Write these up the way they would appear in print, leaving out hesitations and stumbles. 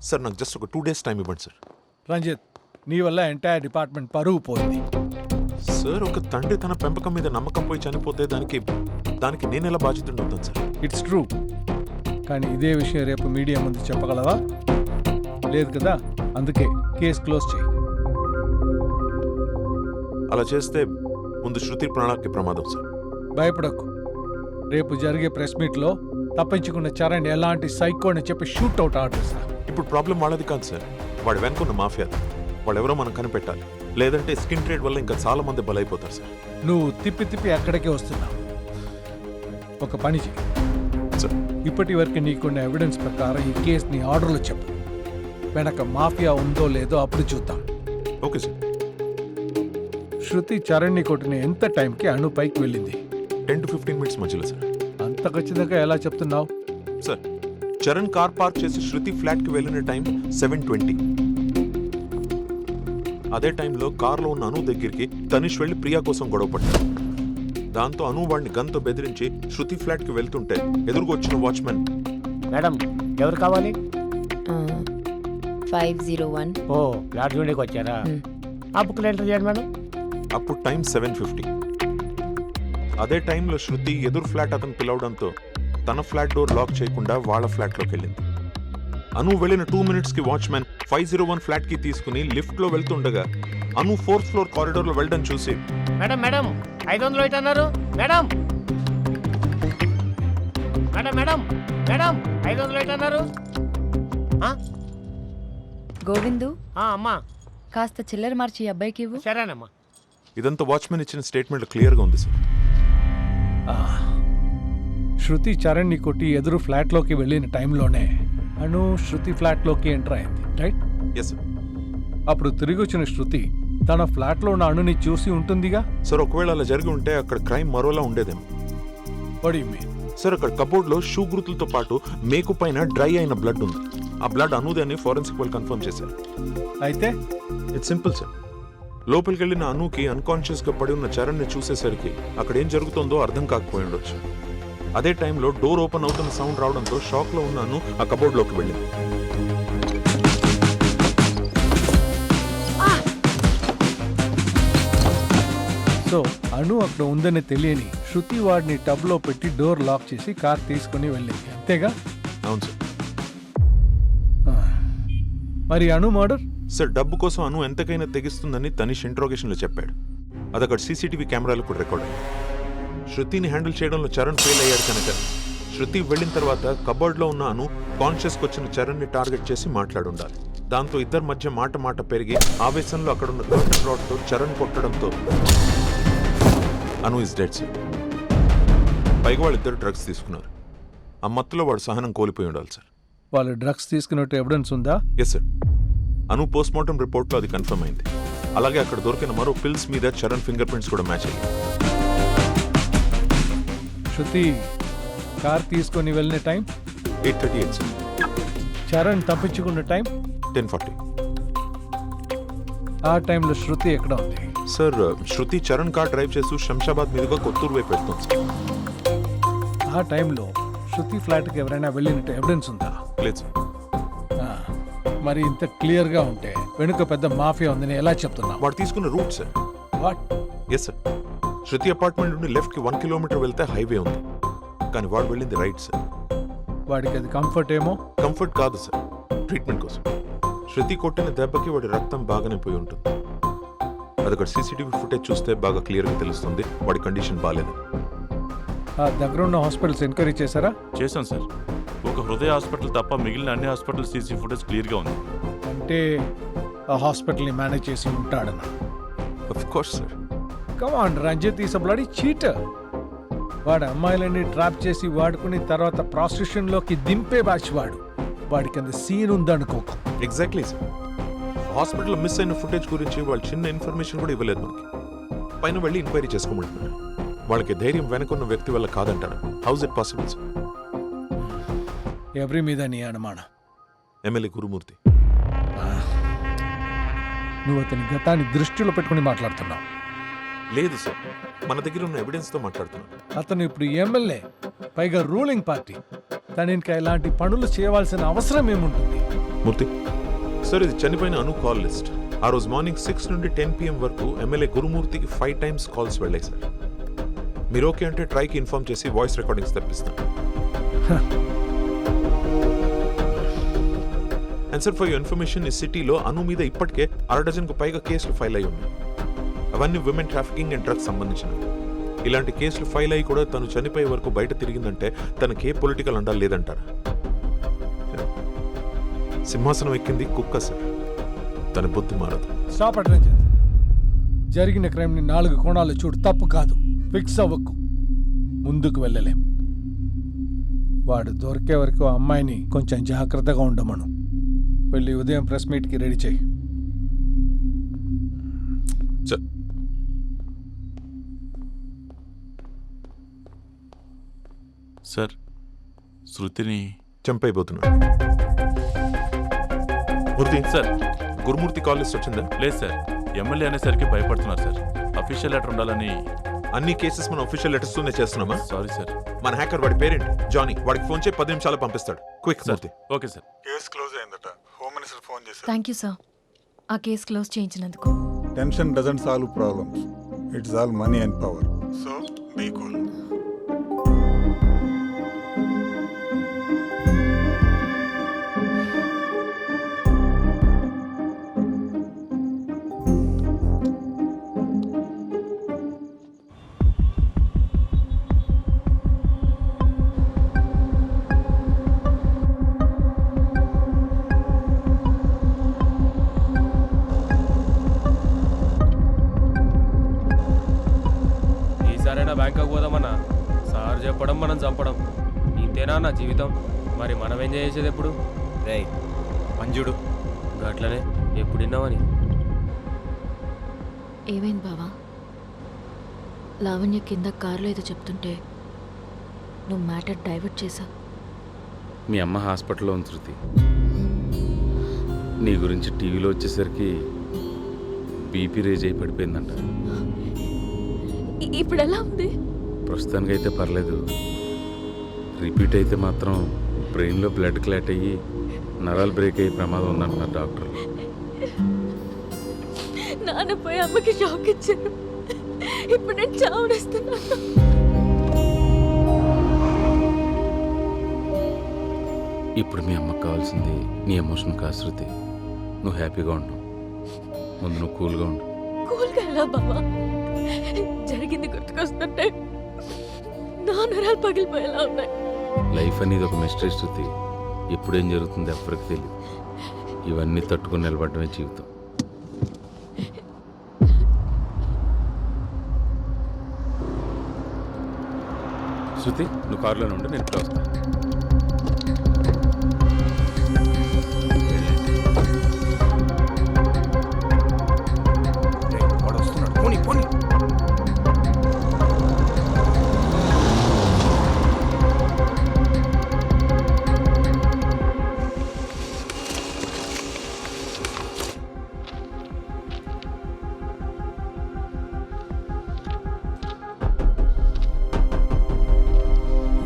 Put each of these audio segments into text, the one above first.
Sir నాకు just ఒక 2 days time ఇవ్వండి సార్. రంజిత్, నీ వల్ల ఎంటైర్ డిపార్ట్మెంట్ పరువు పోయింది. సార్ ఒక తండ్రి తన పెంపకం మీద నమ్మకం పోయి చనిపోతే దానికి నేను ఎలా బాధ్యత అవుతాను సార్? ఇట్స్ ట్రూ, కానీ ఇదే విషయం రేపు మీడియా ముందు చెప్పగలవా? లేదు కదా, అందుకే కేసు క్లోజ్ చేయి. అలా చేస్తే ముందు శృతి ప్రాణానికి ప్రమాదం సార్. భయపడకు, రేపు జరిగే ప్రెస్ మీట్లో తప్పించుకున్న చరణ్ ఎలాంటి సైకోని చెప్పి షూట్అవుట్ ఆర్డర్ సార్. ఇప్పుడు ప్రాబ్లం వాళ్ళది కాదు సార్, వాడు వెనుకున్న మాఫియా. వాళ్ళెవరో మనం కనిపెట్టాలి, లేదంటే స్కిన్ ట్రేడ్ వల్ల ఇంకా చాలా మంది బలైపోతారు సార్. నువ్వు తిప్పి తిప్పి అక్కడికే వస్తున్నావు. ఒక పని చెయ్యి, సార్ ఇప్పటి వరకు నీకున్న ఎవిడెన్స్ ప్రకారం ఈ కేసుని ఆర్డర్లో చెప్పు. వెనక మాఫియా ఉందో లేదో అప్పుడు చూద్దాం. Okay sir. శృతి చరణ్ని కొట్టిన ఎంత టైంకి అణు పైకి వెళ్ళింది? 10 to 15 minutes మధ్యలో సార్. అంత ఖచ్చితంగా ఎలా చెప్తున్నావు? సార్ చరణ్ కార్ పార్క్ చేసి శృతి ఫ్లాట్ కి వెళ్ళిన టైం 7:20. అదే టైంలో కార్లో ఉన్న అను దగ్గరికి తనిష్ వెళ్లి ప్రియా కోసం గొడవపడ్డాడు. దాంతో అను వాడిని గన్తో బెదిరించి శృతి ఫ్లాట్ కి వెళ్తుంటే ఎదురుగా వచ్చిన వాచ్మెన్, మేడం ఎవరు కావాలి? 501. ఓ ఫ్లాట్ జూడీకి వచ్చారా? ఆ బుక్లో ఎంటర్ చేయండి మేడం. అప్పుడు టైం 7:50. అదే టైంలో శృతి ఎదురు ఫ్లాట్ అతను పిలవడంతో తన ఫ్లాట్ డోర్ లాక్ చేయకుండా వాళ్ళ ఫ్లాట్లోకి వెళ్ళింది. అను వెళ్ళిన 2 minutes కి వాచ్మెన్ 501 ఫ్లాట్ కి తీసుకుని లిఫ్ట్ లో వెళ్తుండగా అను 4th floor కారిడోర్ లో వెళ్ళడం చూసి, మేడం మేడం 500 ఇటు అన్నారు మేడం. మేడం మేడం మేడం 500 ఇటు అన్నారు. గోవిందు, అమ్మా కాస్త చిల్లర మార్చి ఈ అబ్బాయికి ఇవ్వు. సరేనమ్మా. ఇదంతా వాచ్మెన్ ఇచ్చిన స్టేట్మెంట్ క్లియర్ గా ఉంది సార్. శృతి చరణ్ని కొట్టి ఎదురు ఫ్లాట్లోకి వెళ్ళిన టైంలోనే అను శృతి ఫ్లాట్లోకి ఎంటర్ అయింది, రైట్? Yes sir. అప్పుడు తిరిగి వచ్చిన శృతి తన ఫ్లాట్లో ఉన్న అణుని చూసి ఉంటుందిగా. సార్ ఒకవేళ అలా జరిగి ఉంటే అక్కడ క్రైమ్ మరోలా ఉండేదేమో. What you mean? సార్ అక్కడ కబోర్డ్ లో షూ గుర్తులతో పాటు మేకు పైన డ్రై అయిన బ్లడ్ ఉంది. ఆ బ్లడ్ అనుదే అని ఫోరెన్సిక్ వాళ్ళు కన్ఫర్మ్ చేశారు. అయితే ఇట్స్ సింపుల్ సార్. లోపలికి వెళ్ళిన అనుకి అన్కాన్షియస్ గా పడి ఉన్న చరణ్ ని చూసేసరికి అక్కడ ఏం జరుగుతుందో అర్థం కాకపోయి ఉండొచ్చు. అదే టైంలో డోర్ ఓపెన్ అవుతున్న సౌండ్ రావడంతో షాక్ లో ఉన్న అను ఆ కబోర్డ్ లోకి వెళ్ళింది. సో అను అక్కడ ఉందని తెలియని శృతి వాడిని టబ్ లో పెట్టి డోర్ లాక్ చేసి కార్ తీసుకుని వెళ్ళింది, అంతేగా? అవును సార్. మరి అను మర్డర్? సార్ డబ్బు కోసం అను ఎంతకైనా తెగిస్తుందని తనిష్ ఇంట్రోగేషన్ లో చెప్పాడు. అది అక్కడ సీసీటీవీ కెమెరాలు కూడా రికార్డ్ అయ్యాయి. శృతిని హ్యాండిల్ చేయడంలో చరణ్ ఫెయిల్ అయ్యాడు కనుక శృతి వెళ్ళిన తర్వాత కబోర్డ్ లో ఉన్న అను కాన్షియస్కి వచ్చిన చరణ్ ని టార్గెట్ చేసి మాట్లాడుండాలి. దాంతో ఇద్దరి మధ్య మాట పెరిగి ఆవేశంలో అక్కడున్న కర్టన్ రాడ్ తో చరణ్ కొట్టడంతో అను ఇస్ డెడ్ సార్. పైగా వాళ్ళిద్దరు డ్రగ్స్ తీసుకున్నారు. ఆ మత్తులో వాడు సహనం కోల్పోయి ఉండాలి సార్. వాళ్ళు డ్రగ్స్ తీసుకున్నట్టు ఎవిడెన్స్ ఉందా? Yes sir. అను పోస్ట్మార్టం రిపోర్ట్లో అది కన్ఫర్మ్ అయింది. అలాగే అక్కడ దొరికిన మరో పిల్స్ మీద చరణ్ ఫింగర్ ప్రింట్స్ కూడా మ్యాచ్ అయ్యాయి. శృతి కార్ తీసుకొని వెళ్ళిన టైం 8:38 సార్. చరణ్ తప్పించుకున్న టైం 10:40. ఆ టైంలో శృతి ఎక్కడ ఉంది? సార్ శృతి చరణ్ కార్ డ్రైవ్ చేస్తూ శంషాబాద్ మీదుగా కొత్తూరు వైపు వెళ్తుంది సార్. ఆ టైంలో శృతి ఫ్లాట్కి ఎవరైనా వెళ్ళినట్టు ఎవిడెన్స్ ఉందా? లేదు సార్. మరి ఇంత క్లియర్గా ఉంటే వెనుక పెద్ద మాఫియా ఉందని ఎలా చెప్తున్నా? వాడు తీసుకున్న route sir. What? Yes sir. Shruti apartment నుండి లెఫ్ట్ కి 1 kilometer వెళ్తే హైవే ఉంది, కానీ వాడు వెళ్ళింది రైట్ సార్. వాడికి అది కంఫర్ట్ ఏమో. కంఫర్ట్ కాదు సార్, ట్రీట్మెంట్ కోసం. శృతి కొట్టిన దెబ్బకి వాడి రక్తం బాగానే పోయి ఉంటుంది. అది అక్కడ సీసీటీవీ ఫుటేజ్ చూస్తే బాగా క్లియర్గా తెలుస్తుంది వాడి కండిషన్ బాగాలేదు. ఆ దగ్గరున్న హాస్పిటల్స్ ఎంక్వైరీ చేశారా? చేశాం సార్. ఒక హృదయ హాస్పిటల్ తప్ప మిగిలిన అన్ని హాస్పిటల్ సీసీ ఫుటేజ్ క్లియర్గా ఉంది. అంటే ఆ హాస్పిటల్ని మేనేజ్ చేసి ఉంటాడన్న. Of course sir. Come on, Ranjit is a bloody cheater. వాడు అమ్మాయిలని ట్రాప్ చేసి వాడుకుని తర్వాత ప్రాస్టిట్యూషన్లోకి దింపే బ్యాచ్ వాడు. వాడికి అంత సీన్ ఉందనుకోకు. Exactly sir. హాస్పిటల్ మిస్ అయిన ఫుటేజ్ గురించి వాళ్ళు చిన్న ఇన్ఫర్మేషన్ కూడా ఇవ్వలేదు మనకి. పైన వెళ్ళి ఎంక్వైరీ చేసుకోమంటున్నారు. వాళ్ళకి ధైర్యం వెనకున్న వ్యక్తి వల్ల కాదంటారు. House it possible sir? ఎవరి మీద నీ అనుమానం? ఎమ్మెల్యే గురుమూర్తి. నువ్వు అతని గతాన్ని దృష్టిలో పెట్టుకుని మాట్లాడుతున్నావు. లేదు సార్, మన దగ్గర ఉన్న ఎవిడెన్స్ తో మాట్లాడుతున్నాను. అతను ఇప్పుడు ఎమ్మెల్యే, పైగా రూలింగ్ పార్టీ. తను ఇంకా ఇలాంటి పనులు చేయవలసిన అవసరం ఏముంటుంది? మూర్తి సార్, ఇది చనిపోయిన అను కాల్ లిస్ట్. ఆ రోజు మార్నింగ్ 6 నుండి 10 PM వరకు ఎమ్మెల్యే గురుమూర్తికి 5 times కాల్స్ వెళ్ళాయి సార్. మీరు ఓకే అంటే ట్రైకి ఇన్ఫార్మ్ చేసి వాయిస్ రికార్డింగ్స్ తెప్పిస్తాం. And sir, for your information, ఈ సిటీలో అను మీద ఇప్పటికే 6 పైగా కేసులు ఫైల్ అయి ఉన్నాయి. అవన్నీ విమెన్ ట్రాఫికింగ్ అండ్ డ్రగ్స్ సంబంధించినవి. ఇలాంటి కేసులు ఫైల్ అయ్యి కూడా తను చనిపోయే వరకు బయట తిరిగిందంటే తనకి ఏ పొలిటికల్ అండాలు లేదంటారా? సింహాసనం ఎక్కింది కుక్క సార్, తన బుద్ధి మారదు. Stop at Ranjith. జరిగిన క్రైమ్ని 4 కోణాలు చూడు, తప్పు కాదు. ఫిక్స్ అవ్వకు, ముందుకు వెళ్ళలేం. వాడు దొరికే వరకు ఆ అమ్మాయిని కొంచెం జాగ్రత్తగా ఉండమను. వెళ్ళి ఉదయం ప్రెస్ మీట్కి రెడీ చేయి. సార్, శృతిని చంపైపోతున్నాడు. మూర్తి సార్. గురుమూర్తి కాల్ లిస్ట్ వచ్చిందా? లేదు సార్, ఎమ్మెల్యే అనేసరికి భయపడుతున్నారు సార్. అఫీషియల్ లెటర్ ఉండాలని. అన్ని కేసెస్ మనం అఫీషియల్ లెటర్స్ తోనే చేస్తున్నామా? Sorry sir. మన హ్యాకర్ వాడి పేరెంట్ జానీ, వాడికి ఫోన్ చేసి 10 నిమిషాలు పంపిస్తాడు. Quick sir, Murthy. Okay sir. Case close అయిందట. హోమ్ మినిస్టర్ ఫోన్ చేశారు. థ్యాంక్ యూ సార్, ఆ కేసు క్లోజ్ చేయించినందుకు. Tension doesn't solve problems, it's all money and power. So be cool. ఈసారైనా బ్యాంకాక్ పోదామన్నా, సార్ చెప్పడం మనం చంపడం, ఇంతేనా నా జీవితం? మరి మనం ఎంజాయ్ చేసేది ఎప్పుడు? రే మంజుడు, గట్లనే ఎప్పుడు విన్నామని. ఏమైంది బావా? లావణ్య కింద కారులో ఏదో చెప్తుంటే నువ్వు మ్యాటర్ డైవర్ట్ చేసా. మీ అమ్మ హాస్పిటల్లో ఉంది శృతి. నీ గురించి టీవీలో వచ్చేసరికి బీపీ రేజ్ అయి పడిపోయిందంట. ఇప్పుడు ఎలా ఉంది? ప్రస్తుతానికి అయితే పర్లేదు. రిపీట్ అయితే మాత్రం బ్రెయిన్లో బ్లడ్ క్లాట్ అయ్యి నరాలు బ్రేక్ అయ్యే ప్రమాదం ఉందంటున్నారు డాక్టర్. నాన్న పోయి అమ్మకి షాక్ ఇచ్చాను. ఇప్పుడు నేను చావడేస్తున్నాను. ఇప్పుడు మీ అమ్మకు కావాల్సింది నీ ఎమోషన్ కాదు శృతి. నువ్వు హ్యాపీగా ఉండు. ముందు నువ్వు కూల్గా ఉండు. కూల్గా ఎలా బావా? జరిగింది గుర్తుకొస్తుంటే నా నరాలు పగిలిపోయేలా ఉన్నాయి. లైఫ్ అనేది ఒక మిస్టరీ శృతి. ఎప్పుడేం జరుగుతుందో ఎవరికి తెలియదు. ఇవన్నీ తట్టుకుని నిలబడమే జీవితం. శృతి, నువ్వు కారులోనే ఉండు, నేను ఇప్పుడు వస్తాను.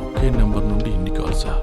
ఒకే నెంబర్ నుండి ఇన్ని కాల్సా?